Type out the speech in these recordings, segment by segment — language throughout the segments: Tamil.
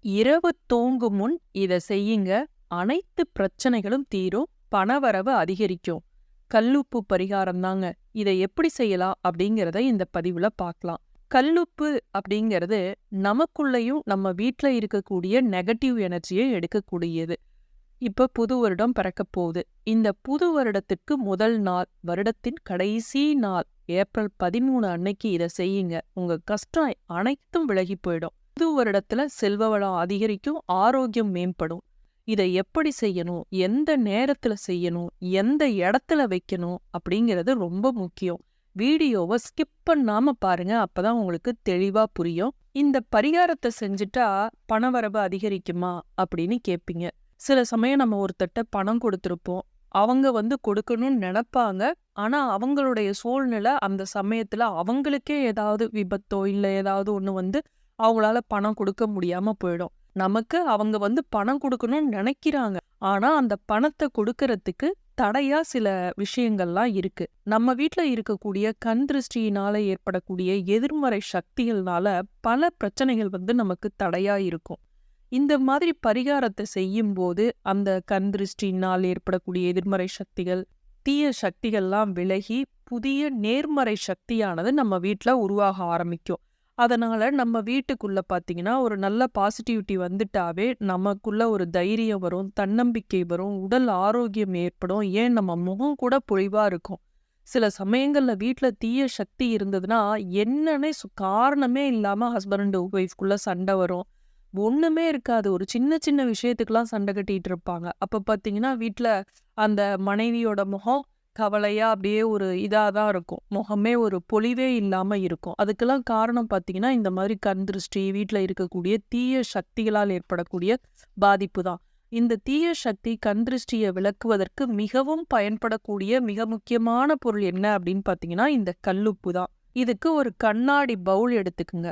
இரவு தூங்கும் முன் இத செய்யுங்க. அனைத்து பிரச்சனைகளும் தீரும். பணவரவு அதிகரிக்கும். கல்லுப்பு பரிகாரம் தாங்க. இதை எப்படி செய்யலாம் அப்படிங்கிறத இந்த பதிவுல பார்க்கலாம். கல்லுப்பு அப்படிங்கிறது நமக்குள்ளேயும் நம்ம வீட்ல இருக்கக்கூடிய நெகட்டிவ் எனர்ஜியை எடுக்கக்கூடியது. இப்ப புது வருடம் பிறக்கப் போகுது. இந்த புது வருடத்திற்கு முதல் நாள், வருடத்தின் கடைசி நாள் ஏப்ரல் 13 அன்னைக்கு இதை செய்யுங்க. உங்க கஷ்டம் அனைத்தும் விலகி போயிடும். புது வருடத்துல செல்வ வளம் அதிகரிக்கும், ஆரோக்கியம் மேம்படும். இதை எப்படி செய்யணும், எந்த நேரத்துல செய்யணும், எந்த இடத்துல வைக்கணும் அப்படிங்கிறது ரொம்ப முக்கியம். வீடியோவை ஸ்கிப் பண்ணாம பாருங்க, அப்பதான் உங்களுக்கு தெளிவா புரியும். இந்த பரிகாரத்தை செஞ்சுட்டா பணவரவு அதிகரிக்குமா அப்படின்னு கேட்பீங்க. சில சமயம் நம்ம ஒருத்தட்ட பணம் கொடுத்துருப்போம். அவங்க கொடுக்கணும்னு நினைப்பாங்க. ஆனா அவங்களுடைய சூழ்நிலை அந்த சமயத்துல அவங்களுக்கே ஏதாவது விபத்தோ இல்ல ஏதாவது ஒண்ணு அவங்களால பணம் கொடுக்க முடியாம போயிடும். நமக்கு அவங்க பணம் கொடுக்கணும்னு நினைக்கிறாங்க. ஆனா அந்த பணத்தை கொடுக்கறதுக்கு தடையா சில விஷயங்கள்லாம் இருக்கு. நம்ம வீட்ல இருக்கக்கூடிய கண் திருஷ்டியினால ஏற்படக்கூடிய எதிர்மறை சக்திகள்னால பல பிரச்சனைகள் நமக்கு தடையா இருக்கும். இந்த மாதிரி பரிகாரத்தை செய்யும் போது அந்த கண் திருஷ்டியினால் ஏற்படக்கூடிய எதிர்மறை சக்திகள், தீய சக்திகள்லாம் விலகி புதிய நேர்மறை சக்தியானது நம்ம வீட்ல உருவாக ஆரம்பிக்கும். அதனால நம்ம வீட்டுக்குள்ள பாத்தீங்கன்னா ஒரு நல்ல பாசிட்டிவிட்டி வந்துட்டாவே நமக்குள்ள ஒரு தைரியம் வரும், தன்னம்பிக்கை வரும், உடல் ஆரோக்கியம் ஏற்படும். ஏன் நம்ம முகம் கூட பொலிவா இருக்கும். சில சமயங்கள்ல வீட்ல தீய சக்தி இருந்ததுன்னா என்னன்னே காரணமே இல்லாம ஹஸ்பண்ட் ஒய்ஃப்குள்ள சண்டை வரும். ஒண்ணுமே இருக்காது. ஒரு சின்ன சின்ன விஷயத்துக்கெல்லாம் சண்டை கட்டிட்டு இருப்பாங்க. அப்ப பாத்தீங்கன்னா வீட்ல அந்த மனைவியோட முகம் கவலையா அப்படியே ஒரு இதாதான் இருக்கும். முகமே ஒரு பொலிவே இல்லாம இருக்கும். அதுக்கெல்லாம் காரணம் பாத்தீங்கன்னா இந்த மாதிரி கண் திருஷ்டி, வீட்ல இருக்கக்கூடிய தீய சக்திகளால் ஏற்படக்கூடிய பாதிப்பு தான். இந்த தீய சக்தி கண் திருஷ்டியை விளக்குவதற்கு மிகவும் பயன்படக்கூடிய மிக முக்கியமான பொருள் என்ன அப்படின்னு பாத்தீங்கன்னா இந்த கல்லுப்பு தான். இதுக்கு ஒரு கண்ணாடி பவுல் எடுத்துக்குங்க.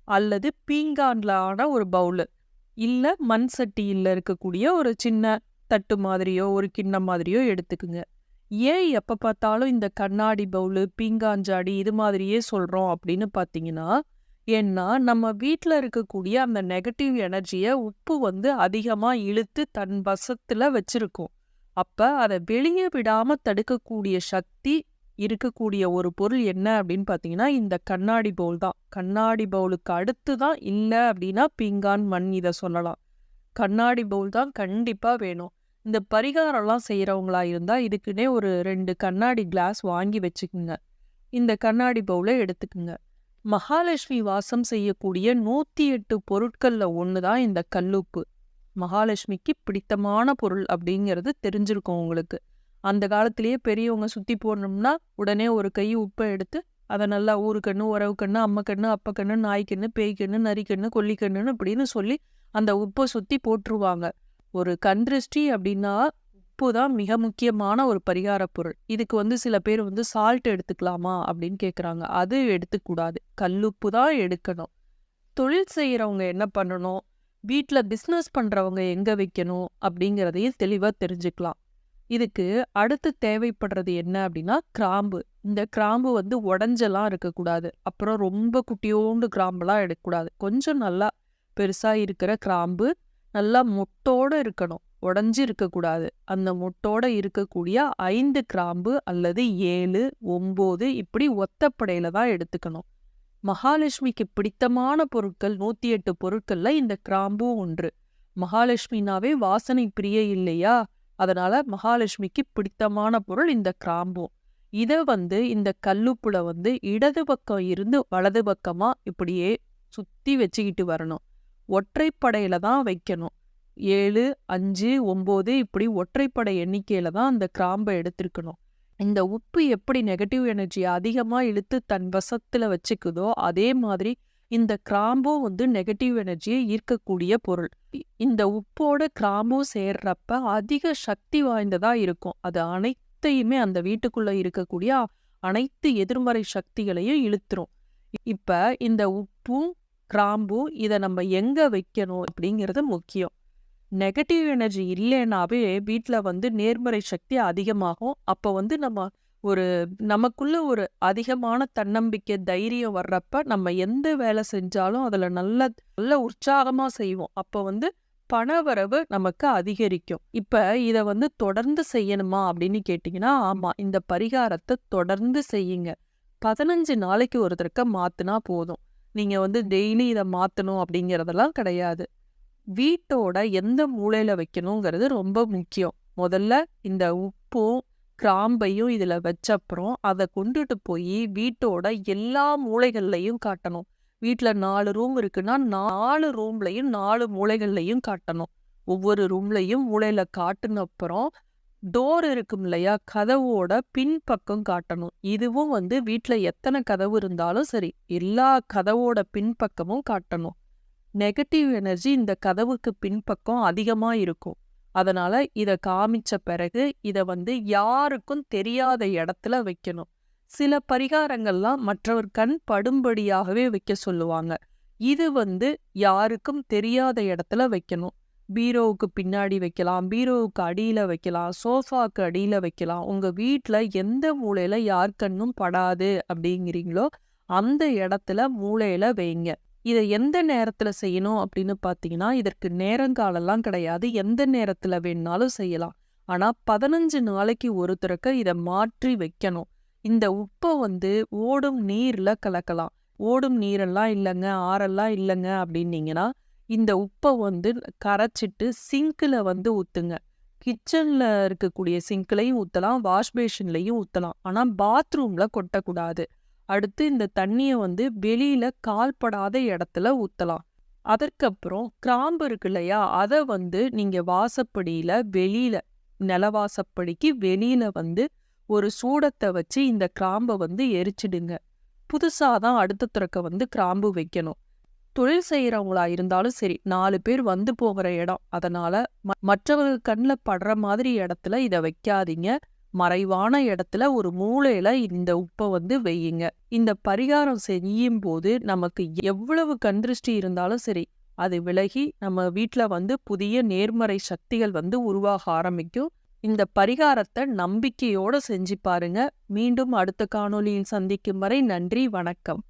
அல்லது பீங்கான்ல ஆன ஒரு பவுலு, இல்ல மண் சட்டியில் இருக்கக்கூடிய ஒரு சின்ன தட்டு மாதிரியோ ஒரு கிண்ணம் மாதிரியோ எடுத்துக்குங்க. ஏன் எப்ப பார்த்தாலும் இந்த கண்ணாடி பவுலு, பீங்காஞ்சாடி இது மாதிரியே சொல்றோம் அப்படின்னு பாத்தீங்கன்னா, ஏன்னா நம்ம வீட்ல இருக்கக்கூடிய அந்த நெகட்டிவ் எனர்ஜியை உப்பு அதிகமா இழுத்து தன் வசத்துல வச்சிருக்கும். அப்ப அதை வெளியே விடாம தடுக்கக்கூடிய சக்தி இருக்கக்கூடிய ஒரு பொருள் என்ன அப்படின்னு பாத்தீங்கன்னா இந்த கண்ணாடி பவுல் தான். கண்ணாடி பவுலுக்கு அடுத்து தான் இல்ல அப்படின்னா பீங்கான், மண் இதை சொல்லலாம். கண்ணாடி பவுல் தான் கண்டிப்பா வேணும். இந்த பரிகாரம்லாம் செய்யறவங்களா இருந்தா இதுக்குன்னே ஒரு 2 கண்ணாடி கிளாஸ் வாங்கி வச்சுக்குங்க. இந்த கண்ணாடி பவுலை எடுத்துக்குங்க. மகாலட்சுமி வாசம் செய்யக்கூடிய 108 பொருட்கள்ல ஒண்ணுதான் இந்த கல்லுப்பு. மகாலட்சுமிக்கு பிடித்தமான பொருள் அப்படிங்கிறது தெரிஞ்சிருக்கும் உங்களுக்கு. அந்த காலத்திலேயே பெரியவங்க சுத்தி போடணும்னா உடனே ஒரு கை உப்பை எடுத்து அதை நல்லா ஊருக்கண்ணு, உறவு கண்ணு, அம்மை கண்ணு, அப்ப கண்ணு, நாய்க்கண்ணு, பேய்க்கண்ணு, நரிக்கண்ணு, கொல்லிக்கண்ணுன்னு அப்படின்னு சொல்லி அந்த உப்பை சுத்தி போட்டுருவாங்க. ஒரு கண் திருஷ்டி அப்படின்னா உப்பு தான் மிக முக்கியமான ஒரு பரிகார பொருள். இதுக்கு சில பேர் சால்ட் எடுத்துக்கலாமா அப்படின்னு கேட்குறாங்க. அது எடுத்துக்கூடாது. கல்லுப்பு தான் எடுக்கணும். தொழில் செய்யறவங்க என்ன பண்ணணும், வீட்ல பிஸ்னஸ் பண்றவங்க எங்க வைக்கணும் அப்படிங்கிறதையும் தெளிவா தெரிஞ்சுக்கலாம். இதுக்கு அடுத்து தேவைப்படுறது என்ன அப்படின்னா கிராம்பு. இந்த கிராம்பு உடஞ்செல்லாம் இருக்கக்கூடாது. அப்புறம் ரொம்ப குட்டியோண்டு கிராம்பெல்லாம் எடுக்கக்கூடாது. கொஞ்சம் நல்லா பெருசா இருக்கிற கிராம்பு, நல்லா மொட்டோட இருக்கணும், உடஞ்சி இருக்கக்கூடாது. அந்த மொட்டோட இருக்கக்கூடிய 5 கிராம்பு அல்லது 7, 9 இப்படி ஒத்தப்படையில தான் எடுத்துக்கணும். மகாலட்சுமிக்கு பிடித்தமான பொருட்கள் 108 பொருட்கள்ல இந்த கிராம்பும் ஒன்று. மகாலட்சுமினாவே வாசனை பிரிய இல்லையா, அதனால மகாலட்சுமிக்கு பிடித்தமான பொருள் இந்த கிராம்பும். இதை இந்த கல்லுப்புல இடது பக்கம் இருந்து வலது பக்கமா இப்படியே சுத்தி வச்சுக்கிட்டு வரணும். ஒற்றைப்படையில தான் வைக்கணும். 7, 5, 9 இப்படி ஒற்றைப்படை எண்ணிக்கையில தான் அந்த கிராம்பை எடுத்திருக்கணும். இந்த உப்பு எப்படி நெகட்டிவ் எனர்ஜியை அதிகமா இழுத்து தன் வசத்துல வச்சுக்குதோ அதே மாதிரி இந்த கிராம்பும் நெகட்டிவ் எனர்ஜியை ஈர்க்கக்கூடிய பொருள். இந்த உப்போட கிராம்பும் சேர்றப்ப அதிக சக்தி வாய்ந்ததா இருக்கும். அது அனைத்தையுமே அந்த வீட்டுக்குள்ள இருக்கக்கூடிய அனைத்து எதிர்மறை சக்திகளையும் இழுத்துரும். இப்ப இந்த உப்பும் கிராம்பும் இதை நம்ம எங்க வைக்கணும் அப்படிங்கிறது முக்கியம். நெகட்டிவ் எனர்ஜி இல்லைனாவே வீட்ல நேர்மறை சக்தி அதிகமாகும். அப்ப நம்ம ஒரு நமக்குள்ள ஒரு அதிகமான தன்னம்பிக்கை, தைரியம் வர்றப்ப நம்ம எந்த வேலை செஞ்சாலும் அதுல நல்ல நல்ல உற்சாகமா செய்வோம். அப்ப வந்து பணவரவு நமக்கு அதிகரிக்கும். இப்ப இத வந்து தொடர்ந்து செய்யணுமா அப்படின்னு கேட்டீங்கன்னா, ஆமா. இந்த பரிகாரத்த தொடர்ந்து செய்யுங்க. 15 நாளைக்கு ஒரு தடக்க மாத்துனா போதும். நீங்க வந்து டெய்லி இத மாத்தணும் அப்படிங்கிறதெல்லாம் கிடையாது. வீட்டோட எந்த மூலையில வைக்கணுங்கிறது ரொம்ப முக்கியம். முதல்ல இந்த உப்பும், கிராம்பையும் இதுல வச்சப்புறம், அத கொண்டுட்டு போயி வீட்டோட எல்லா மூலைகள்லயும் காட்டணும். வீட்ல 4 ரூம் இருக்குன்னா, 4 ரூம்லயும் 4 மூலைகள்லயும் காட்டணும். ஒவ்வொரு ரூம்லயும் மூலையில காட்டுனப்புறம், டோர் இருக்கும் இல்லையா? கதவோட பின்பக்கம் காட்டணும். இதுவும் வந்து வீட்ல எத்தன கதவு இருந்தாலும் சரி, எல்லா கதவோட பின்பக்கமும் காட்டணும். நெகட்டிவ் எனர்ஜி இந்த கதவுக்கு பின்பக்கம் அதிகமா இருக்கும். அதனால இத காமிச்ச பிறகு, இத வந்து யாருக்கும் தெரியாத இடத்துல வைக்கணும். சில பரிகாரங்கள்லாம் மற்றவர் கண் படும்படியாகவே வைக்க சொல்லுவாங்க. இது வந்து யாருக்கும் தெரியாத இடத்துல வைக்கணும். பீரோவுக்கு பின்னாடி வைக்கலாம், பீரோவுக்கு அடியில வைக்கலாம், சோஃபாக்கு அடியில வைக்கலாம். உங்க வீட்ல எந்த மூலையில யார் கண்ணும் படாது அப்படிங்கிறீங்களோ, அந்த இடத்துல மூலையில வைங்க. இத எந்த நேரத்துல செய்யணும் அப்படின்னு பார்த்தீங்கன்னா, இதற்கு நேரங்காலம்லாம் கிடையாது. எந்த நேரத்துல வேணுனாலும் செய்யலாம். ஆனா 15 நாளைக்கு ஒரு தடக்க இத மாற்றி வைக்கணும். இந்த உப்ப வந்து ஓடும் நீர்ல கலக்கலாம். ஓடும் நீரெல்லாம் இல்லங்க, ஆறெல்லாம் இல்லங்க அப்படின்னீங்கன்னா, இந்த உப்ப வந்து கரைச்சிட்டு சிங்க்ல வந்து ஊத்துங்க. கிச்சன்ல இருக்கக்கூடிய சிங்க்லயும் ஊத்தலாம், வாஷ் பேஷன்லயும் ஊத்தலாம். ஆனா பாத்ரூம்ல கொட்டக்கூடாது. அடுத்து இந்த தண்ணிய வந்து வெளியில கால்படாத இடத்துல ஊத்தலாம். அதற்கப்புறம் கிராம்பு இருக்கு இல்லையா? அத வந்து நீங்க வாசப்படியில வெளியில நிலவாசப்படிக்கு வெளியில வந்து ஒரு சூடத்த வச்சு இந்த கிராம்ப வந்து எரிச்சிடுங்க. புதுசா தான் அடுத்த தடக்க வந்து கிராம்பு வைக்கணும். தொழில் செய்யறவங்களா இருந்தாலும் சரி, 4 பேர் வந்து போகிற இடம். அதனால மற்றவங்க கண்ல படுற மாதிரி இடத்துல இத வைக்காதீங்க. மறைவான இடத்துல ஒரு மூலையில இந்த உப்ப வந்து வையுங்க. இந்த பரிகாரம் செய்யும்போது நமக்கு எவ்வளவு கண்திருஷ்டி இருந்தாலும் சரி, அது விலகி நம்ம வீட்ல வந்து புதிய நேர்மறை சக்திகள் வந்து உருவாக ஆரம்பிக்கும். இந்த பரிகாரத்த நம்பிக்கையோட செஞ்சு பாருங்க. மீண்டும் அடுத்த காணொளியில் சந்திக்கும் வரை நன்றி, வணக்கம்.